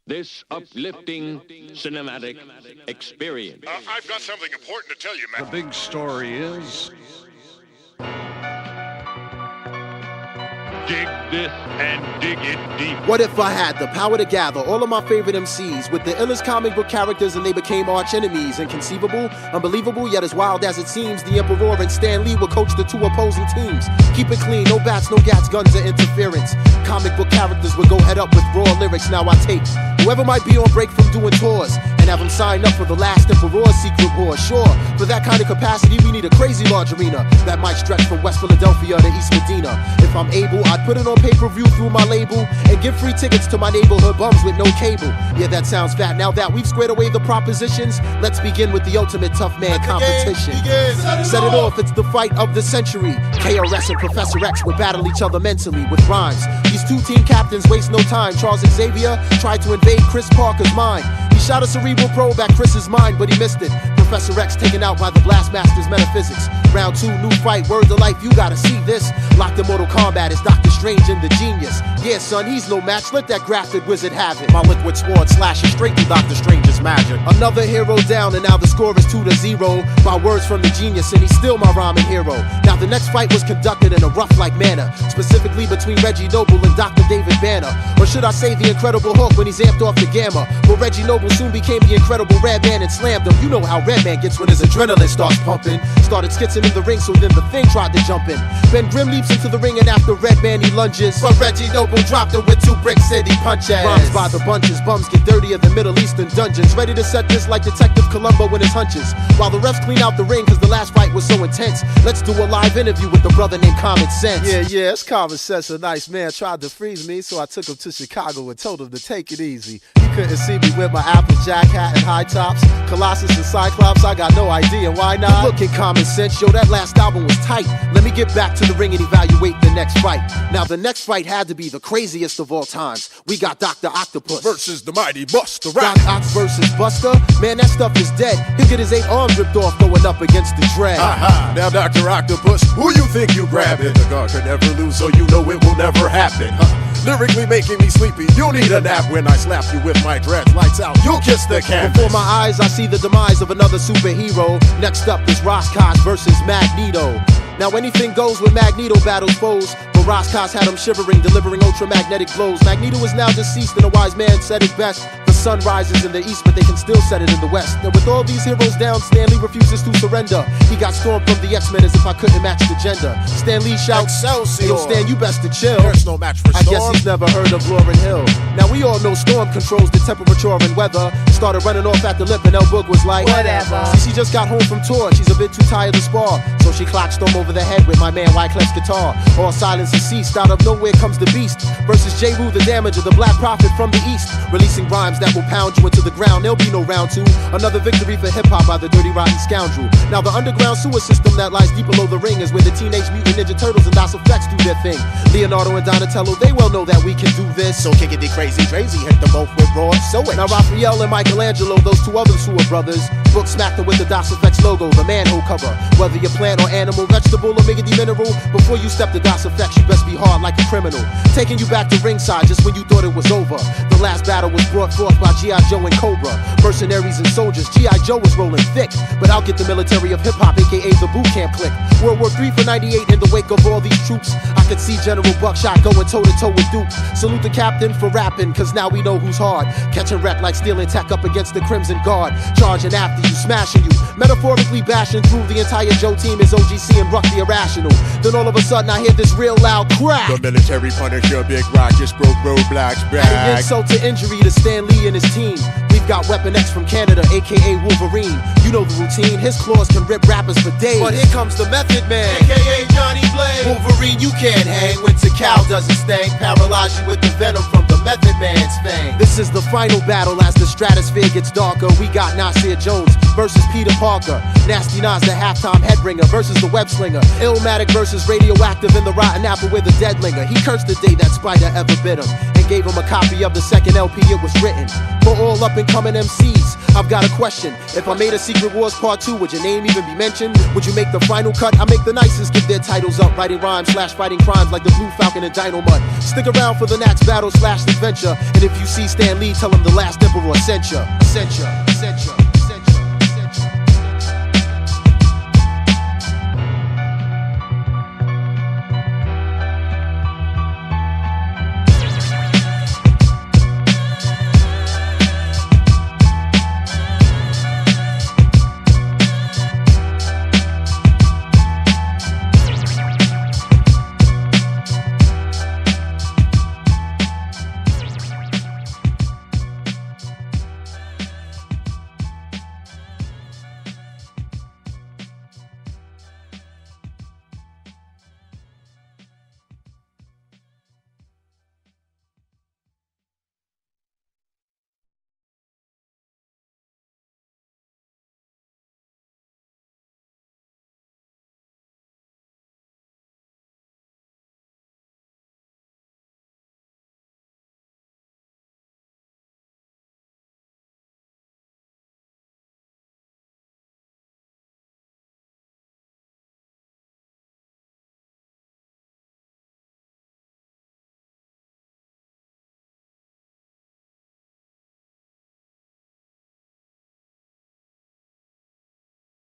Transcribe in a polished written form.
this uplifting cinematic experience. I've got something important to tell you, man. The big story is... Dig this and dig it deep. What if I had the power to gather all of my favorite MCs with the illest comic book characters and they became arch enemies? Inconceivable, unbelievable, yet as wild as it seems, the Emperor and Stan Lee would coach the two opposing teams. Keep it clean, no bats, no gats, guns, or interference. Comic book characters would go head up with raw lyrics. Now I take whoever might be on break from doing tours and have them sign up for the last Emperor's secret war. Sure, for that kind of capacity we need a crazy large arena that might stretch from West Philadelphia to East Medina. If I'm able, I'd put it on pay-per-view through my label and give free tickets to my neighborhood bums with no cable. Yeah, that sounds fat. Now that we've squared away the propositions, let's begin with the ultimate tough man competition. Set it off, it's the fight of the century. KRS and Professor X would battle each other mentally with rhymes. These two team captains waste no time. Charles Xavier tried to invade Chris Parker's mind. He shot a cerebral probe at Chris's mind, but he missed it. Professor X taken out by the Blastmaster's metaphysics. Round 2, new fight, word to life, you gotta see this. Locked in Mortal Kombat is Doctor Strange and the Genius. Yeah, son, he's no match, let that grafted wizard have it. My liquid sword slashes straight through Doctor Strange's magic. Another hero down, and now the score is 2-0. By words from the Genius, and he's still my rhyming hero. Now the next fight was conducted in a rough-like manner, specifically between Reggie Noble and Dr. David Banner. Or should I say the Incredible Hulk when he's amped off the gamma? But Reggie Noble soon became the Incredible Redman and slammed him. You know how Redman gets when his adrenaline starts pumping. Started skitzing in the ring, so then the Thing tried to jump in. Ben Grimm leaps into the ring, and after Redman he lunges, but Reggie Noble dropped him with 2 bricks and he punches. Rhymes by the bunches, bums get dirtier than Middle Eastern dungeons. Ready to set this like Detective Columbo in his hunches. While the refs clean out the ring, cause the last fight was so intense. Let's do a live interview with the brother named Common Sense. Yeah, it's Common Sense. A nice man tried to freeze me, so I took him to Chicago and told him to take it easy. He couldn't see me with my Applejack hat and high tops. Colossus and Cyclops, I got no idea why not. Look at Common Sense, yo, that last album was tight. Let me get back to the ring and evaluate the next fight. Now the next fight had to be the craziest of all times. We got Dr. Octopus Versus the mighty Buster Doc Rap. Ox versus Buster? Man, that stuff is dead. He'll get his 8 arms ripped off going up against the Dread. Aha, now Dr. Octopus, who you think you grabbing? The God can never lose, so you know it will never happen. Lyrically making me sleepy, you'll need a nap when I slap you with my dreads. Lights out, you'll kiss the canvas. Before my eyes, I see the demise of another superhero. Next up is Roscos versus Magneto. Now anything goes when Magneto battles foes, but Roscos had him shivering, delivering ultramagnetic blows. Magneto is now deceased, and a wise man said it best. The sun rises in the east, but they can still set it in the west. And with all these heroes down, Stan Lee refuses to surrender. He got stormed from the X-Men as if I couldn't match the gender. Stan Lee shouts, Excelsior. "Yo, Stan, you best to chill." There's no match for I Storm. guess he's never heard of Lauryn Hill. Now we all know Storm controls the temperature and weather. Started running off at the lip and El Boog was like, whatever. See, she just got home from tour, she's a bit too tired to spar. So she clocked Storm over the head with my man Wyclef's guitar. All silence has ceased, out of nowhere comes the beast. Versus J. Rue, the Damager, the Black Prophet from the east. Releasing rhymes that will pound you into the ground, there'll be no round 2. Another victory for hip-hop by the dirty rotten scoundrel. Now the underground sewer system that lies deep below the ring is where the Teenage Mutant Ninja Turtles and DOS Effects do their thing. Leonardo and Donatello, they well know that we can do this. So kick it, the crazy hit them both with raw sewage. Now Raphael and Michelangelo, those 2 others who are brothers, Book smacked them with the DOS Effects logo, the manhole cover. Whether you're plant or animal, vegetable or miggity mineral, before you step to DOS Effects, you best be hard like a criminal. Taking you back to ringside just when you thought it was over. The last battle was brought forth by G.I. Joe and Cobra. Mercenaries and soldiers, G.I. Joe was rolling thick, but I'll get the military of hip-hop, aka the boot camp clique. World War III for 98, in the wake of all these troops, I could see General Buckshot going toe-to-toe with Duke. Salute the captain for rapping, cause now we know who's hard. Catching wreck like stealing tech up against the Crimson Guard. Charging after you, smashing you, metaphorically bashing through the entire Joe team is OGC and Ruck the Irrational. Then all of a sudden I hear this real loud crack. The military Punisher, Big Rock just broke Roadblock's Adding back. insult to injury to Stan Lee and his team. We've got Weapon X from Canada, aka Wolverine. You know the routine, his claws can rip rappers for days. But here comes the Method Man, aka Johnny Blaze. Wolverine, you can't hang when Tikal doesn't sting. Paralyze you with the venom from the Method Man's fang. This is the final battle as the stratosphere gets darker. We got Nasir Jones versus Peter Parker. Nasty Nas, the halftime headringer versus the web slinger. Illmatic versus Radioactive in the Rotten Apple with a deadlinger. He cursed the day that Spider ever bit him and gave him a copy of the second LP it was written. For all up and coming MCs, I've got a question. If I made a Secret Wars Part 2, would your name even be mentioned? Would you make the final cut? I make the nicest give their titles up, writing rhymes / fighting crimes like the Blue Falcon and Dino Mud. Stick around for the next battle / adventure. And if you see Stan Lee, tell him the last emperor sent ya.